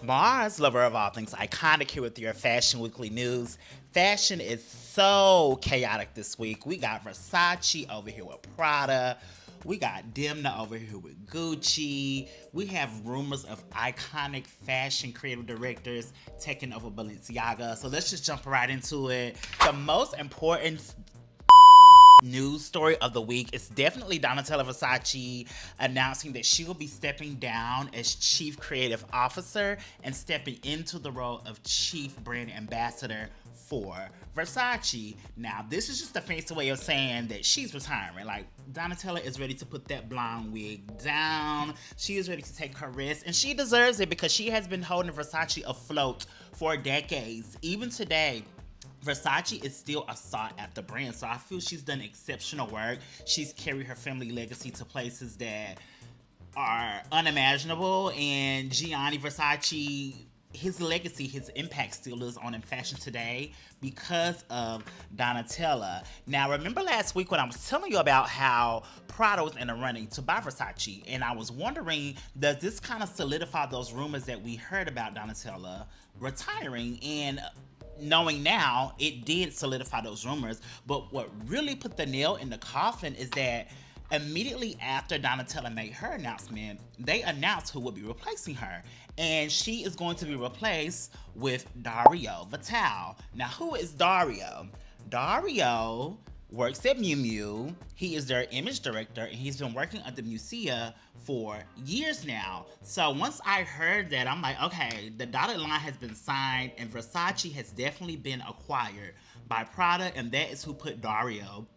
Mars, lover of all things iconic, here with your Fashion Weekly news. Fashion is so chaotic this week. We got Versace over here with Prada. We got Demna over here with Gucci. We have rumors of iconic fashion creative directors taking over Balenciaga. So let's just jump right into it. The most important news story of the week is definitely Donatella Versace announcing that she will be stepping down as chief creative officer and stepping into the role of chief brand ambassador for Versace. Now, this is just a fancy way of saying that she's retiring. Like, Donatella is ready to put that blonde wig down. She is ready to take her rest, and she deserves it because she has been holding Versace afloat for decades. Even today, Versace is still a sought-after brand, so I feel she's done exceptional work. She's carried her family legacy to places that are unimaginable, and Gianni Versace, his legacy, his impact still lives on in fashion today because of Donatella. Now, remember last week when I was telling you about how Prada was in the running to buy Versace, and I was wondering, does this kind of solidify those rumors that we heard about Donatella retiring? And knowing now, it did solidify those rumors. But what really put the nail in the coffin is that immediately after Donatella made her announcement, they announced who would be replacing her. And she is going to be replaced with Dario Vitale. Now, who is Dario? Dario works at Miu Miu. He is their image director, and he's been working at the Musea for years now. So once I heard that, I'm like, okay, the dotted line has been signed, and Versace has definitely been acquired by Prada, and that is who put Dario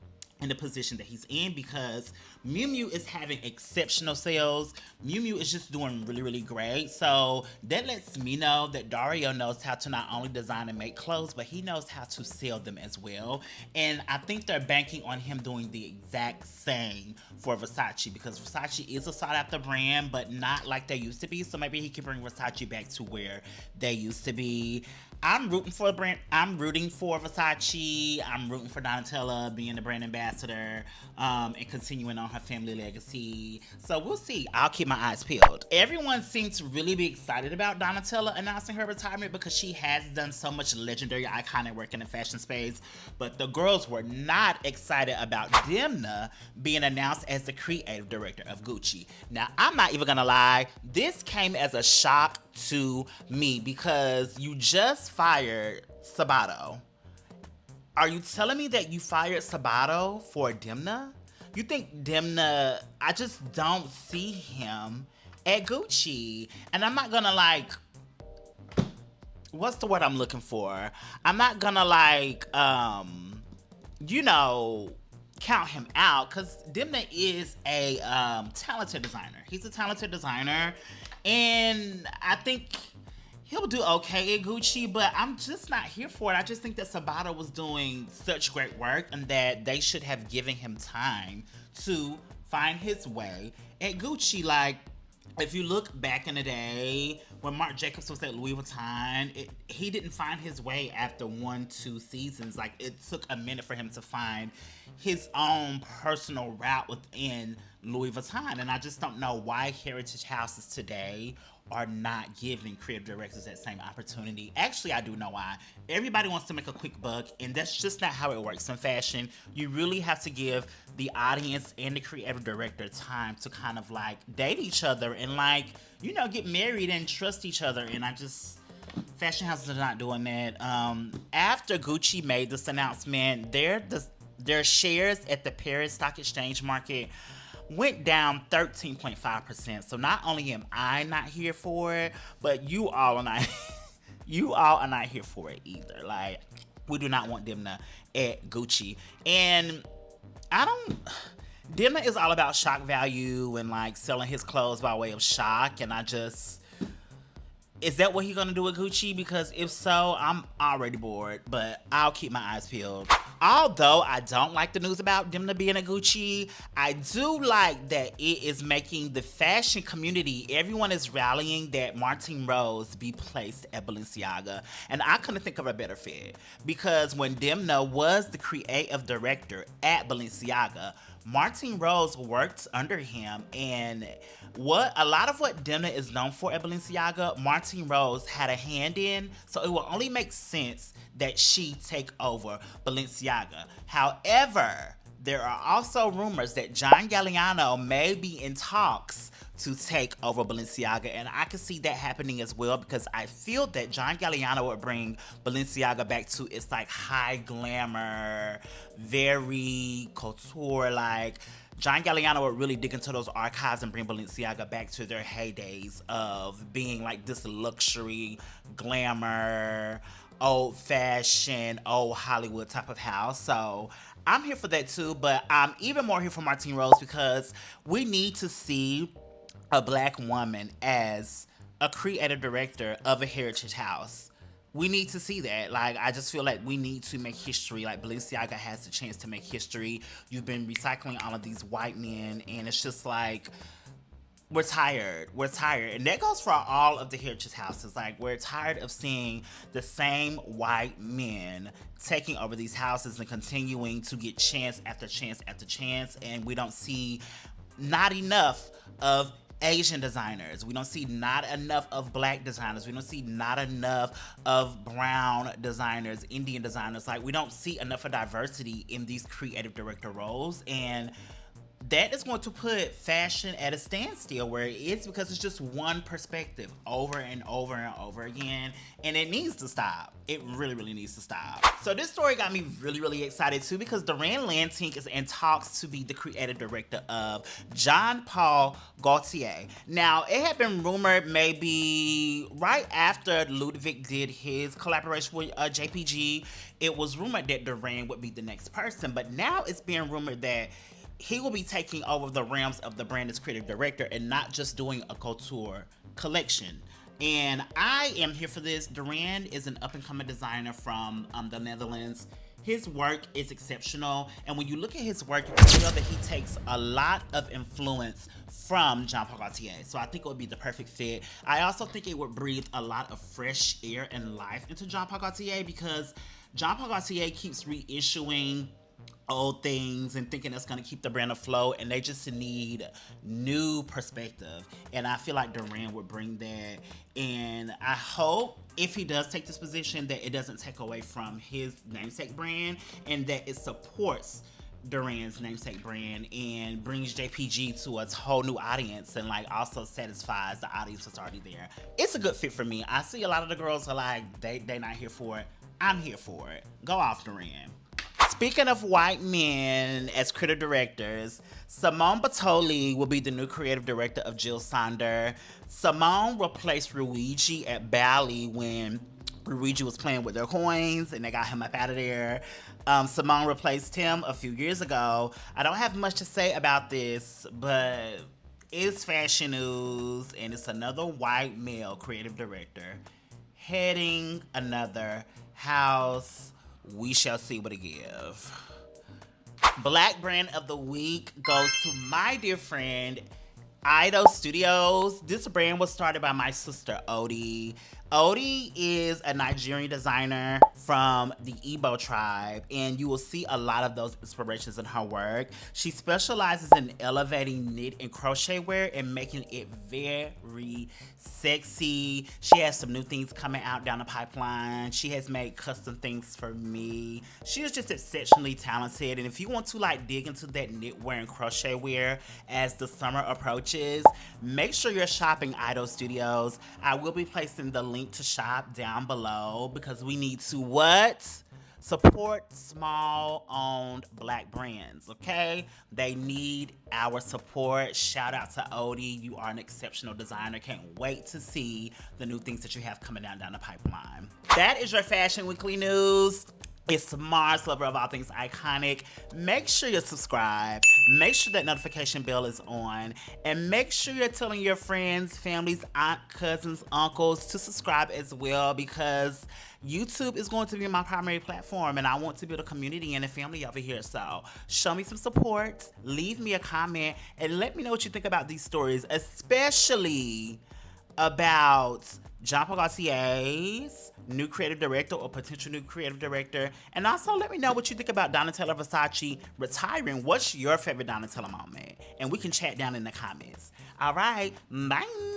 in the position that he's in, because Miu Miu is having exceptional sales. Miu Miu is just doing really, really great. So that lets me know that Dario knows how to not only design and make clothes, but he knows how to sell them as well. And I think they're banking on him doing the exact same for Versace, because Versace is a sought after brand, but not like they used to be. So maybe he can bring Versace back to where they used to be. I'm rooting for the brand. I'm rooting for Versace. I'm rooting for Donatella being the brand ambassador, and continuing on her family legacy. So we'll see. I'll keep my eyes peeled. Everyone seems to really be excited about Donatella announcing her retirement because she has done so much legendary, iconic work in the fashion space. But the girls were not excited about Demna being announced as the creative director of Gucci. Now, I'm not even gonna lie. This came as a shock to me because you just fired Sabato. Are you telling me that you fired Sabato for Demna? You think Demna, I just don't see him at Gucci. And I'm not gonna what's the word I'm looking for? I'm not gonna you know, count him out, because Demna is a talented designer. He's a talented designer, and I think he'll do okay at Gucci, but I'm just not here for it. I just think that Sabato was doing such great work, and that they should have given him time to find his way at Gucci. Like, if you look back in the day when Marc Jacobs was at Louis Vuitton, he didn't find his way after 1-2 seasons. Like, it took a minute for him to find his own personal route within Louis Vuitton. And I just don't know why heritage houses today are not giving creative directors that same opportunity. Actually, I do know why. Everybody wants to make a quick buck, and that's just not how it works in fashion. You really have to give the audience and the creative director time to kind of date each other and get married and trust each other. And fashion houses are not doing that. After Gucci made this announcement, their shares at the Paris Stock Exchange market went down 13.5%. So not only am I not here for it, but you all are not you all are not here for it either. Like, we do not want Demna at Gucci. And Demna is all about shock value and selling his clothes by way of shock, and is that what he's gonna do with Gucci? Because if so, I'm already bored, but I'll keep my eyes peeled. Although I don't like the news about Demna being a Gucci, I do like that it is making the fashion community, everyone is rallying that Martine Rose be placed at Balenciaga. And I couldn't think of a better fit, because when Demna was the creative director at Balenciaga, Martine Rose worked under him, and what a lot of what Demna is known for at Balenciaga, Martine Rose had a hand in, so it will only make sense that she take over Balenciaga. However, there are also rumors that John Galliano may be in talks to take over Balenciaga, and I can see that happening as well because I feel that John Galliano would bring Balenciaga back to its like high glamour, very couture like. John Galliano would really dig into those archives and bring Balenciaga back to their heydays of being like this luxury, glamour, old fashioned, old Hollywood type of house. So I'm here for that too, but I'm even more here for Martine Rose because we need to see a black woman as a creative director of a heritage house. We need to see that. Like, I just feel like we need to make history. Like, Balenciaga has the chance to make history. You've been recycling all of these white men, and it's just like, we're tired. We're tired. And that goes for all of the heritage houses. Like, we're tired of seeing the same white men taking over these houses and continuing to get chance after chance after chance. And we don't see not enough of Asian designers. We don't see not enough of black designers. We don't see not enough of brown designers, Indian designers. Like, we don't see enough of diversity in these creative director roles. And that is going to put fashion at a standstill where it is because it's just one perspective over and over and over again, and it needs to stop. It really, really needs to stop. So this story got me really, really excited too because Duran Lantink is in talks to be the creative director of Jean Paul Gaultier. Now, it had been rumored maybe right after Ludwig did his collaboration with JPG, it was rumored that Duran would be the next person, but now it's being rumored that he will be taking over the realms of the brand as creative director and not just doing a couture collection. And I am here for this. Duran is an up-and-coming designer from the Netherlands. His work is exceptional, and when you look at his work, you can tell that he takes a lot of influence from Jean Paul Gaultier. So I think it would be the perfect fit. I also think it would breathe a lot of fresh air and life into Jean Paul Gaultier because Jean Paul Gaultier keeps reissuing old things and thinking that's going to keep the brand afloat, and they just need new perspective, and I feel like Duran would bring that. And I hope if he does take this position that it doesn't take away from his namesake brand and that it supports Duran's namesake brand and brings JPG to a whole new audience and like also satisfies the audience that's already there. It's a good fit for me. I see a lot of the girls are like they not here for it. I'm here for it. Go off, Duran. Speaking of white men as creative directors, Simone Bartoli will be the new creative director of Jill Sander. Simone replaced Luigi at Bali when Luigi was playing with their coins and they got him up out of there. Simone replaced him a few years ago. I don't have much to say about this, but it's fashion news and it's another white male creative director heading another house. We shall see what it give. Black brand of the week goes to my dear friend Ido Studios. This brand was started by my sister Odie. Odie is a Nigerian designer from the Igbo tribe, and you will see a lot of those inspirations in her work. She specializes in elevating knit and crochet wear and making it very sexy. She has some new things coming out down the pipeline. She has made custom things for me. She is just exceptionally talented, and if you want to like dig into that knitwear and crochet wear as the summer approaches, make sure you're shopping Ido Studios. I will be placing the link to shop down below because we need to what? Support small owned black brands, okay? They need our support. Shout out to Odie. You are an exceptional designer. Can't wait to see the new things that you have coming down the pipeline. That is your Fashion Weekly news. It's Mars, lover of all things iconic. Make sure you subscribe. Make sure that notification bell is on. And make sure you're telling your friends, families, aunt, cousins, uncles to subscribe as well because YouTube is going to be my primary platform and I want to build a community and a family over here. So show me some support, leave me a comment, and let me know what you think about these stories, especially about Jean Paul Gaultier's new creative director or potential new creative director. And also let me know what you think about Donatella Versace retiring. What's your favorite Donatella moment? And we can chat down in the comments. All right, bye.